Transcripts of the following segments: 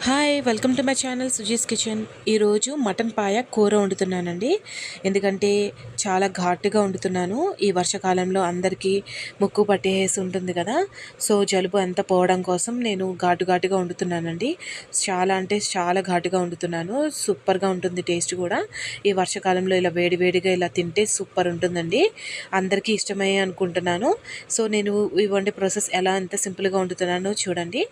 Hi welcome to my channel Suji's kitchen. ఈరోజు mutton పాయ కూర వండుతున్నానండి. ఎందుకంటే చాలా ఘాటుగా వండుతున్నాను. ఈ వర్షాకాలంలో అందరికీ ముక్కు పట్టేసి ఉంటుంది కదా, సో జలుబు అంతా పోవడం కోసం నేను ఘాటుగా వండుతున్నానండి. చాలా అంటే చాలా ఘాటుగా వండుతున్నాను. సూపర్గా ఉంటుంది టేస్ట్ కూడా. ఈ వర్షాకాలంలో ఇలా వేడివేడిగా ఇలా తింటే సూపర్ ఉంటుందండి. అందరికీ ఇష్టమే అనుకుంటున్నాను. సో నేను ఈ వండే ప్రాసెస్ ఎలా ఎంత సింపుల్గా వండుతున్నానో చూడండి.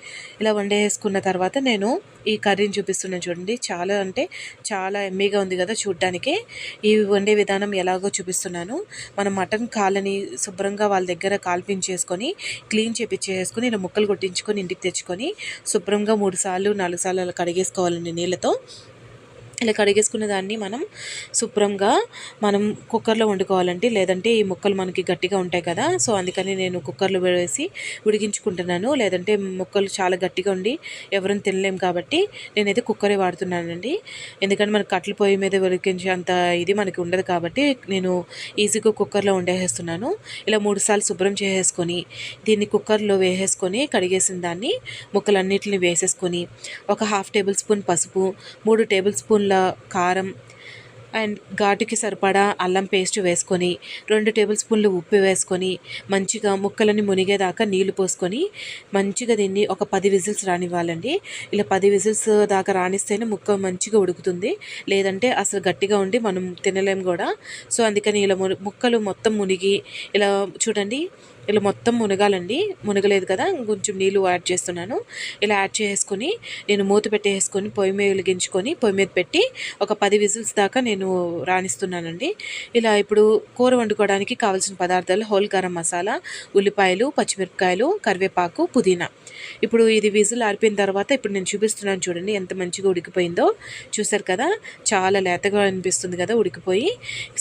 ఇలా వండేసుకున్న తర్వాత నేను ఈ కర్రీని చూపిస్తున్నాను చూడండి. చాలా అంటే చాలా ఎమ్మీగా ఉంది కదా చూడడానికి. ఈ వండే విధానం ఎలాగో చూపిస్తున్నాను. మనం మటన్ కాళ్ళని శుభ్రంగా వాళ్ళ దగ్గర కాల్పించేసుకొని క్లీన్ చేపించేసుకొని ఇలా ముక్కలు కొట్టించుకొని ఇంటికి తెచ్చుకొని శుభ్రంగా 3 సార్లు 4 సార్లు అలా కడిగేసుకోవాలండి నీళ్ళతో. ఇలా కడిగేసుకున్న దాన్ని శుభ్రంగా మనం కుక్కర్లో వండుకోవాలండి. లేదంటే ఈ ముక్కలు మనకి గట్టిగా ఉంటాయి కదా, సో అందుకని నేను కుక్కర్లో వేసి ఉడికించుకుంటున్నాను. లేదంటే ముక్కలు చాలా గట్టిగా ఉండి ఎవరైనా తినలేము కాబట్టి నేనైతే కుక్కరే వాడుతున్నానండి. ఎందుకంటే మనకు కట్టెల పొయ్యి మీద ఉడికించే అంత ఇది మనకి ఉండదు కాబట్టి నేను ఈజీగా కుక్కర్లో వండేసేస్తున్నాను. ఇలా 3 సార్లు శుభ్రం చేసేసుకొని దీన్ని కుక్కర్లో వేసేసుకొని కడిగేసిన దాన్ని ముక్కలన్నిటిని వేసేసుకొని ఒక 1/2 టేబుల్ స్పూన్ పసుపు, 3 టేబుల్ స్పూన్ల కారం అండ్ ఘాటుకి సరిపడా అల్లం పేస్ట్ వేసుకొని 2 టేబుల్ స్పూన్లు ఉప్పు వేసుకొని మంచిగా ముక్కలని మునిగేదాకా నీళ్లు పోసుకొని మంచిగా దీన్ని ఒక 10 విజిల్స్ రానివ్వాలండి. ఇలా 10 విజిల్స్ దాకా రానిస్తేనే ముక్క మంచిగా ఉడుకుతుంది. లేదంటే అసలు గట్టిగా ఉండి మనం తినలేము కూడా. సో అందుకని ఇలా ముక్కలు మొత్తం మునిగి ఇలా చూడండి, ఇలా మొత్తం మునగాలండి. మునగలేదు కదా, కొంచెం నీళ్ళు యాడ్ చేస్తున్నాను. ఇలా యాడ్ చేసుకొని నేను మూత పెట్టేసుకొని పొయ్యి మీద వెలిగించుకొని పొయ్యి మీద పెట్టి ఒక 10 విజిల్స్ దాకా నేను రాణిస్తున్నానండి. ఇలా ఇప్పుడు కూర వండుకోవడానికి కావాల్సిన పదార్థాలు: హోల్ గరం మసాలా, ఉల్లిపాయలు, పచ్చిమిరపకాయలు, కరివేపాకు, పుదీనా. ఇప్పుడు ఇది విజిల్ ఆరిపోయిన తర్వాత ఇప్పుడు నేను చూపిస్తున్నాను చూడండి ఎంత మంచిగా ఉడికిపోయిందో. చూసారు కదా, చాలా లేతగా అనిపిస్తుంది కదా ఉడికిపోయి.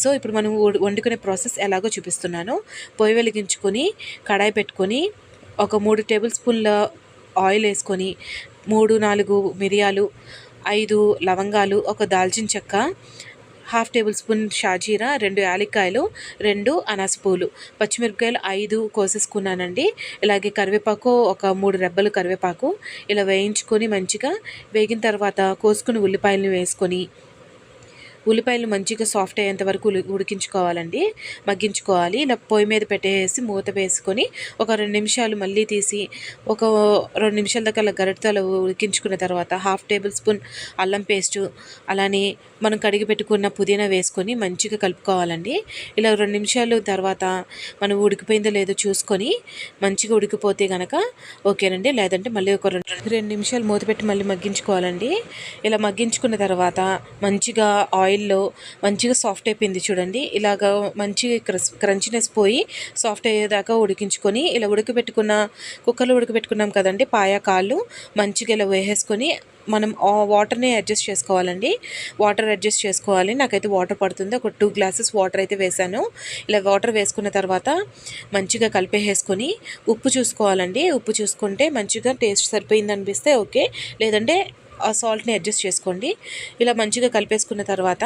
సో ఇప్పుడు మనం వండుకునే ప్రాసెస్ ఎలాగో చూపిస్తున్నాను. పొయ్యి వెలిగించుకొని కడాయి పెట్టుకొని ఒక 3 టేబుల్ స్పూన్ల ఆయిల్ వేసుకొని 3-4 మిరియాలు, 5 లవంగాలు, ఒక దాల్చిన చెక్క, 1/2 టేబుల్ స్పూన్ షాజీరా, 2 యాలక్కాయలు, 2 అనాసపూలు, పచ్చిమిరపకాయలు 5 కోసేసుకున్నానండి. ఇలాగే కరివేపాకు ఒక 3 రెబ్బలు కరివేపాకు ఇలా వేయించుకొని మంచిగా వేగిన తర్వాత కోసుకుని ఉల్లిపాయలను వేసుకొని ఉల్లిపాయలు మంచిగా సాఫ్ట్ అయ్యేంత వరకు ఉడికించుకోవాలండి, మగ్గించుకోవాలి. ఇలా పొయ్యి మీద పెట్టేసి మూత వేసుకొని ఒక 2 నిమిషాలు మళ్ళీ తీసి ఒక 2 నిమిషాల దాకా అలా గరిటెతో ఉడికించుకున్న తర్వాత 1/2 టేబుల్ స్పూన్ అల్లం పేస్టు, అలానే మనం కడిగి పెట్టుకున్న పుదీనా వేసుకొని మంచిగా కలుపుకోవాలండి. ఇలా 2 నిమిషాలు తర్వాత మనం ఉడికిపోయిందో లేదో చూసుకొని మంచిగా ఉడికిపోతే కనుక ఓకేనండి. లేదంటే మళ్ళీ ఒక 2 నిమిషాలు మూత పెట్టి మళ్ళీ మగ్గించుకోవాలండి. ఇలా మగ్గించుకున్న తర్వాత మంచిగా ఆయిల్లో మంచిగా సాఫ్ట్ అయిపోయింది చూడండి. ఇలాగా మంచి క్రంచినెస్ పోయి సాఫ్ట్ అయ్యేదాకా ఉడికించుకొని ఇలా కుక్కర్లో ఉడకబెట్టుకున్నాం కదండి పాయ కాళ్ళు మంచిగా ఇలా వేసేసుకొని మనం వాటర్ని అడ్జస్ట్ చేసుకోవాలండి. వాటర్ అడ్జస్ట్ చేసుకోవాలి. నాకైతే వాటర్ పడుతుంది. ఒక 2 గ్లాసెస్ వాటర్ అయితే వేసాను. ఇలా వాటర్ వేసుకున్న తర్వాత మంచిగా కలిపేసుకొని ఉప్పు చూసుకోవాలండి. ఉప్పు చూసుకుంటే మంచిగా టేస్ట్ సరిపోయింది అనిపిస్తే ఓకే, లేదంటే ఆ సాల్ట్ని అడ్జస్ట్ చేసుకోండి. ఇలా మంచిగా కలిపేసుకున్న తర్వాత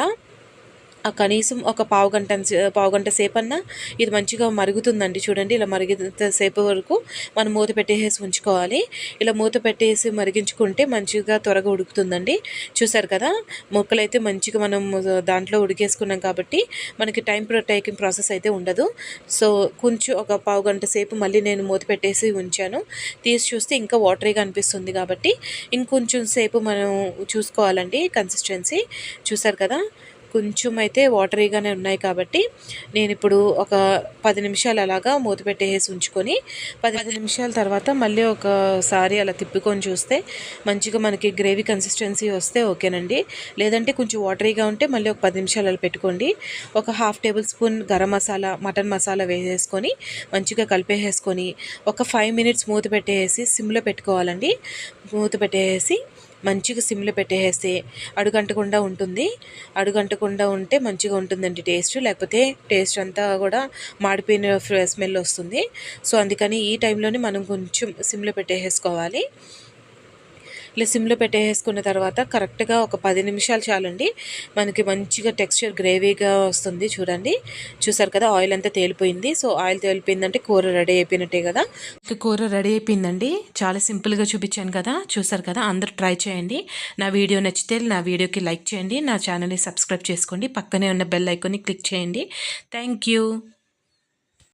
కనీసం ఒక పావుగంట సేపు అన్నా ఇది మంచిగా మరుగుతుందండి. చూడండి, ఇలా మరిగేంత సేపు వరకు మనం మూత పెట్టేసి ఉంచుకోవాలి. ఇలా మూత పెట్టేసి మరిగించుకుంటే మంచిగా త్వరగా ఉడుకుతుందండి. చూసారు కదా, ముక్కలు అయితే మంచిగా మనం దాంట్లో ఉడికేసుకున్నాం కాబట్టి మనకి టేకింగ్ ప్రాసెస్ అయితే ఉండదు. సో కొంచెం ఒక పావుగంట సేపు మళ్ళీ నేను మూత పెట్టేసి ఉంచాను. తీసి చూస్తే ఇంకా వాటరీగా అనిపిస్తుంది కాబట్టి ఇంకొంచెం సేపు మనం చూసుకోవాలండి కన్సిస్టెన్సీ. చూసారు కదా, కొంచెం అయితే వాటరీగానే ఉన్నాయి కాబట్టి నేను ఇప్పుడు ఒక 10 నిమిషాలు అలాగా మూత పెట్టేసి ఉంచుకొని 10 నిమిషాల తర్వాత మళ్ళీ ఒకసారి అలా తిప్పుకొని చూస్తే మంచిగా మనకి గ్రేవీ కన్సిస్టెన్సీ వస్తే ఓకేనండి. లేదంటే కొంచెం వాటరీగా ఉంటే మళ్ళీ ఒక 10 నిమిషాలు అలా పెట్టుకోండి. ఒక 1/2 table spoon garam masala, mutton masala వేసేసుకొని మంచిగా కలిపేసుకొని ఒక 5 మినిట్స్ మూత పెట్టేసి సిమ్లో పెట్టుకోవాలండి. మూత పెట్టేసి మంచిగా సిమ్లో పెట్టేస్తే అడుగంటకుండా ఉంటుంది. అడుగంటకుండా ఉంటే మంచిగా ఉంటుందండి టేస్ట్. లేకపోతే టేస్ట్ అంతా కూడా మాడిపోయిన స్మెల్ వస్తుంది. సో అందుకని ఈ టైంలోనే మనం కొంచెం సిమ్లో పెట్టేసుకోవాలి. ఇలా సిమ్లో పెట్టేసుకున్న తర్వాత కరెక్ట్గా ఒక 10 నిమిషాలు చాలండి, మనకి మంచిగా టెక్స్చర్ గ్రేవీగా వస్తుంది. చూడండి, చూసారు కదా ఆయిల్ అంతా తేలిపోయింది. సో ఆయిల్ తేలిపోయిందంటే కూర రెడీ అయిపోయినట్టే కదా. కూర రెడీ అయిపోయిందండి. చాలా సింపుల్గా చూపించాను కదా, చూసారు కదా. అందరూ ట్రై చేయండి. నా వీడియో నచ్చితే నా వీడియోకి లైక్ చేయండి, నా ఛానల్ని సబ్స్క్రైబ్ చేసుకోండి, పక్కనే ఉన్న బెల్ ఐకాన్ని క్లిక్ చేయండి. Thank you.